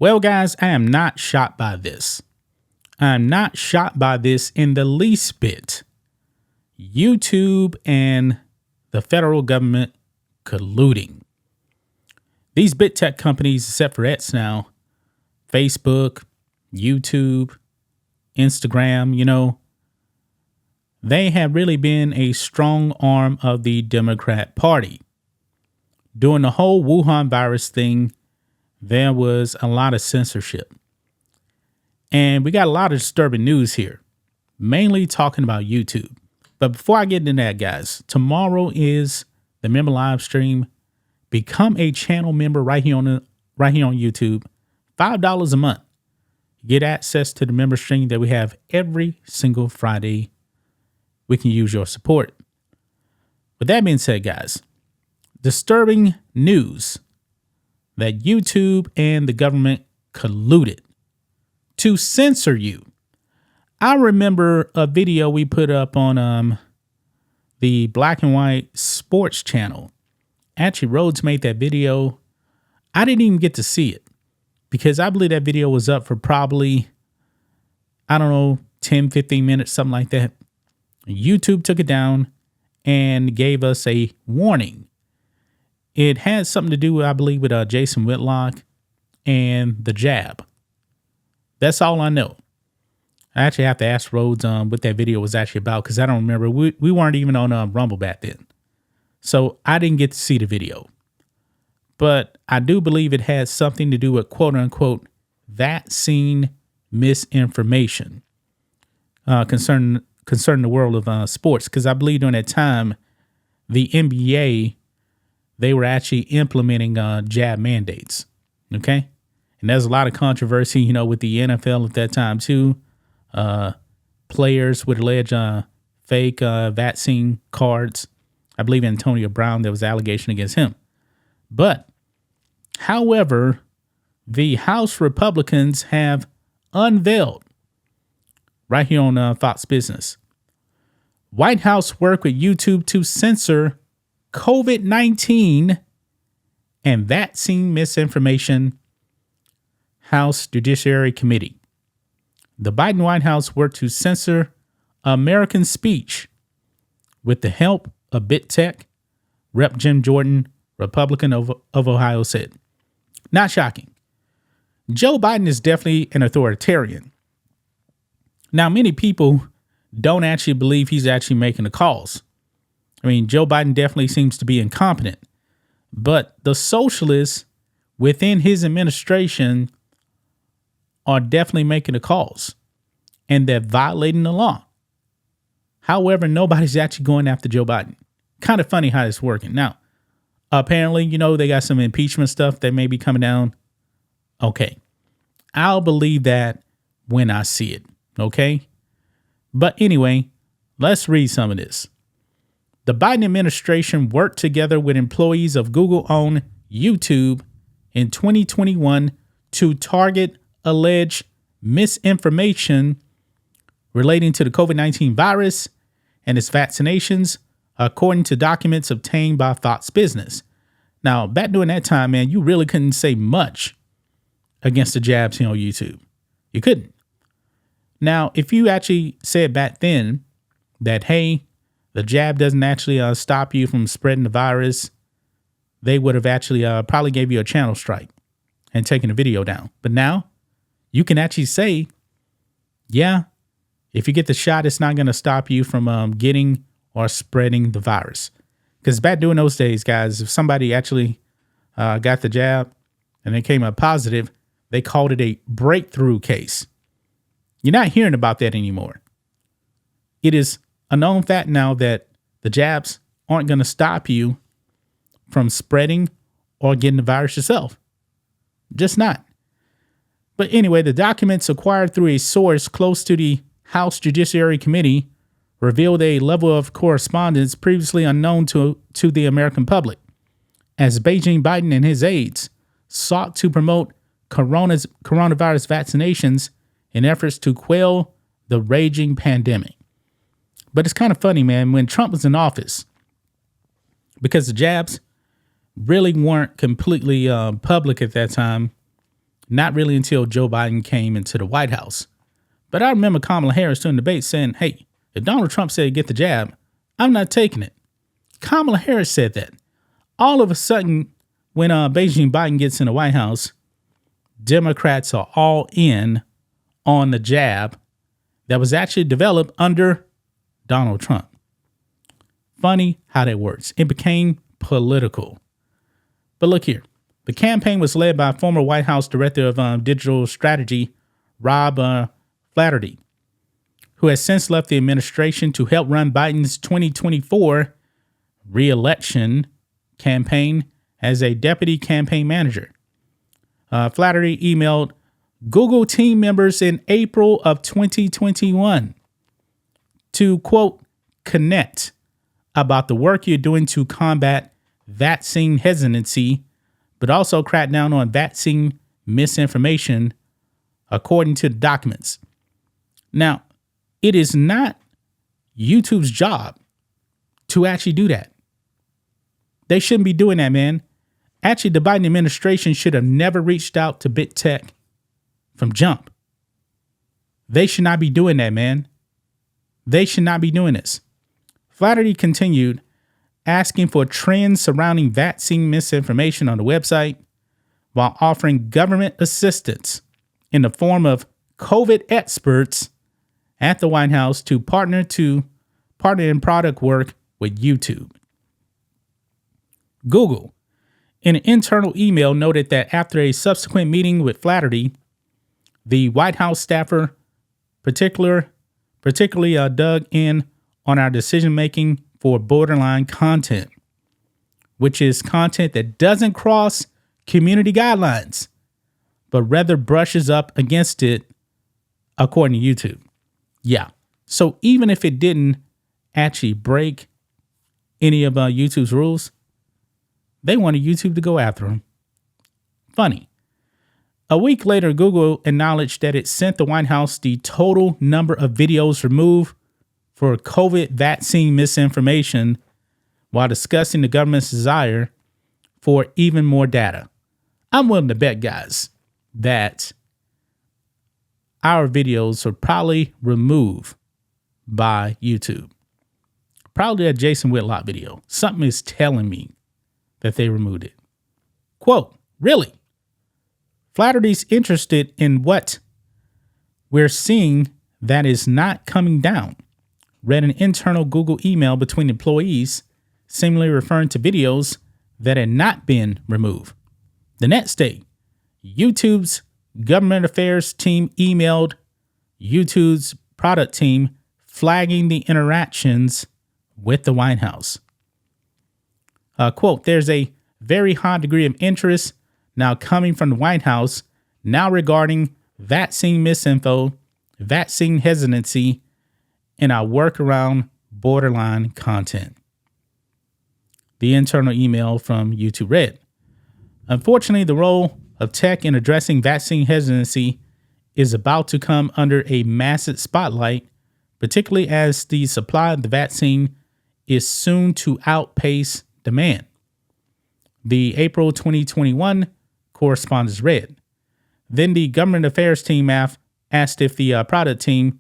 Well, guys, I am not shocked by this. I'm not shocked by this in the least bit. YouTube and the federal government colluding. These big tech companies, except for X now, Facebook, YouTube, Instagram, they have really been a strong arm of the Democrat Party. During the whole Wuhan virus thing, there was a lot of censorship. And we got a lot of disturbing news here, mainly talking about YouTube. But before I get into that, guys, tomorrow is the member live stream. Become a channel member right here on YouTube. $5 a month. Get access to the member stream that we have every single Friday. We can use your support. With that being said, guys, disturbing news that YouTube and the government colluded to censor you. I remember a video we put up on the Black and White Sports channel. Actually, Rhodes made that video. I didn't even get to see it because I believe that video was up for probably, 10, 15 minutes, something like that. YouTube took it down and gave us a warning. It had something to do, I believe, with Jason Whitlock and the jab. That's all I know. I actually have to ask Rhodes what that video was actually about because I don't remember. We weren't even on Rumble back then. So I didn't get to see the video. But I do believe it had something to do with quote unquote vaccine misinformation concerning the world of sports. Because I believe during that time, the NBA, they were actually implementing jab mandates. Okay. And there's a lot of controversy, with the NFL at that time too. Players would allege fake vaccine cards. I believe Antonio Brown, there was an allegation against him. But, however, the House Republicans have unveiled right here on Fox Business. White House work with YouTube to censor COVID-19 and vaccine misinformation. House Judiciary Committee. The Biden White House worked to censor American speech with the help of big tech. Rep. Jim Jordan, Republican of Ohio, said. Not shocking. Joe Biden is definitely an authoritarian. Now, many people don't actually believe he's actually making the calls. I mean, Joe Biden definitely seems to be incompetent. But the socialists within his administration are definitely making the calls. And they're violating the law. However, nobody's actually going after Joe Biden. Kind of funny how it's working. Now, apparently, they got some impeachment stuff that may be coming down. Okay. I'll believe that when I see it. Okay. But anyway, let's read some of this. The Biden administration worked together with employees of Google-owned YouTube in 2021 to target alleged misinformation relating to the COVID-19 virus and its vaccinations, according to documents obtained by Fox Business. Now, back during that time, man, you really couldn't say much against the jabs here on YouTube. You couldn't. Now, if you actually said back then that, hey, the jab doesn't actually stop you from spreading the virus, they would have actually probably gave you a channel strike and taken the video down. But now you can actually say, yeah, if you get the shot, it's not going to stop you from getting or spreading the virus. Because back during those days, guys, if somebody actually got the jab and they came up positive, they called it a breakthrough case. You're not hearing about that anymore. It is a known fact now that the jabs aren't going to stop you from spreading or getting the virus yourself. Just not. But anyway, the documents acquired through a source close to the House Judiciary Committee revealed a level of correspondence previously unknown to the American public, as Beijing Biden and his aides sought to promote coronavirus vaccinations in efforts to quell the raging pandemic. But it's kind of funny, man, when Trump was in office, because the jabs really weren't completely public at that time. not really until Joe Biden came into the White House. But I remember Kamala Harris during the debate saying, hey, if Donald Trump said get the jab, I'm not taking it. Kamala Harris said that. All of a sudden, when Beijing Biden gets in the White House, Democrats are all in on the jab that was actually developed under Donald Trump. Funny how that works. It became political. But look here. The campaign was led by former White House Director of Digital Strategy, Rob Flaherty, who has since left the administration to help run Biden's 2024 re-election campaign as a deputy campaign manager. Flaherty emailed Google team members in April of 2021 to, quote, connect about the work you're doing to combat vaccine hesitancy, but also crack down on vaccine misinformation, according to the documents. Now, it is not YouTube's job to actually do that. They shouldn't be doing that, man. Actually, the Biden administration should have never reached out to big tech from jump. They should not be doing that, man. They should not be doing this. Flaherty continued, asking for trends surrounding vaccine misinformation on the website while offering government assistance in the form of COVID experts at the White House to partner in product work with YouTube. Google, in an internal email, noted that after a subsequent meeting with Flaherty, the White House staffer particularly dug in on our decision-making for borderline content, which is content that doesn't cross community guidelines, but rather brushes up against it, according to YouTube. Yeah. So even if it didn't actually break any of YouTube's rules, they wanted YouTube to go after them. Funny. A week later, Google acknowledged that it sent the White House the total number of videos removed for COVID vaccine misinformation while discussing the government's desire for even more data. I'm willing to bet, guys, that our videos are probably removed by YouTube. Probably a Jason Whitlock video. Something is telling me that they removed it. Quote, really? Flattery's interested in what we're seeing that is not coming down. Read an internal Google email between employees, seemingly referring to videos that had not been removed. The next day, YouTube's government affairs team emailed YouTube's product team flagging the interactions with the White House. Quote, there's a very high degree of interest now coming from the White House now regarding vaccine misinfo, vaccine hesitancy, and our work around borderline content. The internal email from YouTube read, unfortunately, the role of tech in addressing vaccine hesitancy is about to come under a massive spotlight, particularly as the supply of the vaccine is soon to outpace demand. The April 2021 correspondence read, then the government affairs team asked if the product team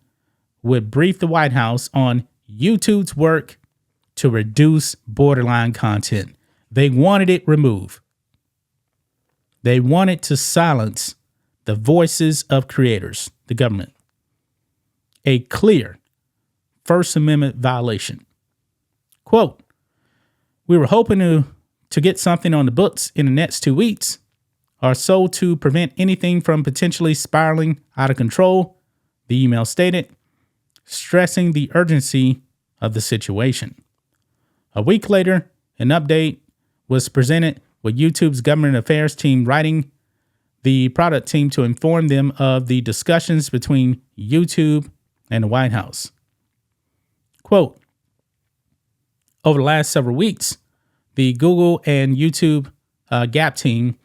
would brief the White House on YouTube's work to reduce borderline content. They wanted it removed. They wanted to silence the voices of creators, the government. A clear First Amendment violation. Quote, we were hoping to get something on the books in the next 2 weeks or so to prevent anything from potentially spiraling out of control, the email stated, stressing the urgency of the situation. A week later, an update was presented with YouTube's government affairs team writing the product team to inform them of the discussions between YouTube and the White House. Quote, over the last several weeks, the Google and YouTube Gap team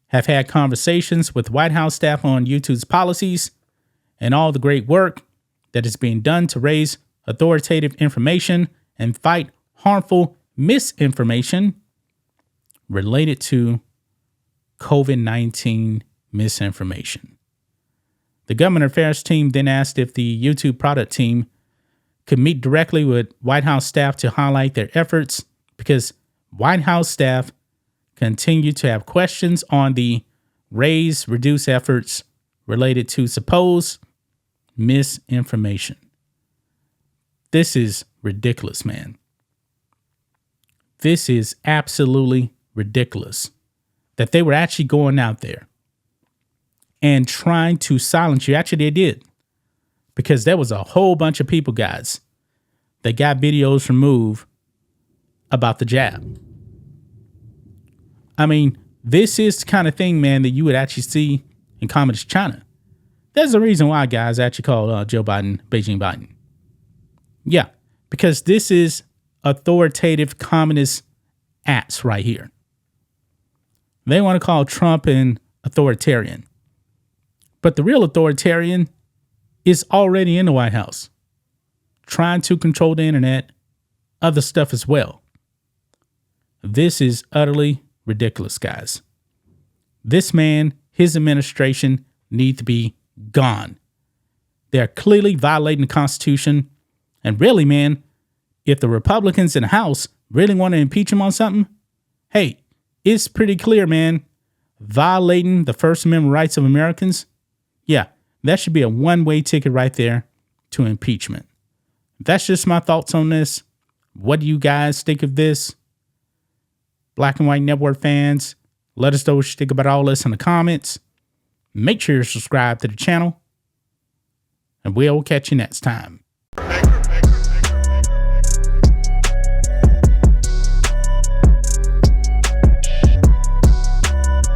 have had conversations with White House staff on YouTube's policies and all the great work that is being done to raise authoritative information and fight harmful misinformation related to COVID-19 misinformation. The government affairs team then asked if the YouTube product team could meet directly with White House staff to highlight their efforts, because White House staff continue to have questions on the raise, reduce efforts related to supposed misinformation. This is ridiculous, man. This is absolutely ridiculous that they were actually going out there and trying to silence you. Actually, they did, because there was a whole bunch of people, guys, that got videos removed about the jab. I mean, this is the kind of thing, man, that you would actually see in communist China. There's a reason why guys actually call Joe Biden Beijing Biden. Yeah, because this is authoritative communist acts right here. They want to call Trump an authoritarian. But the real authoritarian is already in the White House, trying to control the internet, other stuff as well. This is utterly ridiculous, guys. This man, his administration need to be gone. They're clearly violating the Constitution. And really, man, if the Republicans in the House really want to impeach him on something, hey, it's pretty clear, man. Violating the First Amendment rights of Americans, yeah, that should be a one-way ticket right there to impeachment. That's just my thoughts on this. What do you guys think of this? Black and White Network fans, let us know what you think about all this in the comments. Make sure you're subscribed to the channel, and we'll catch you next time.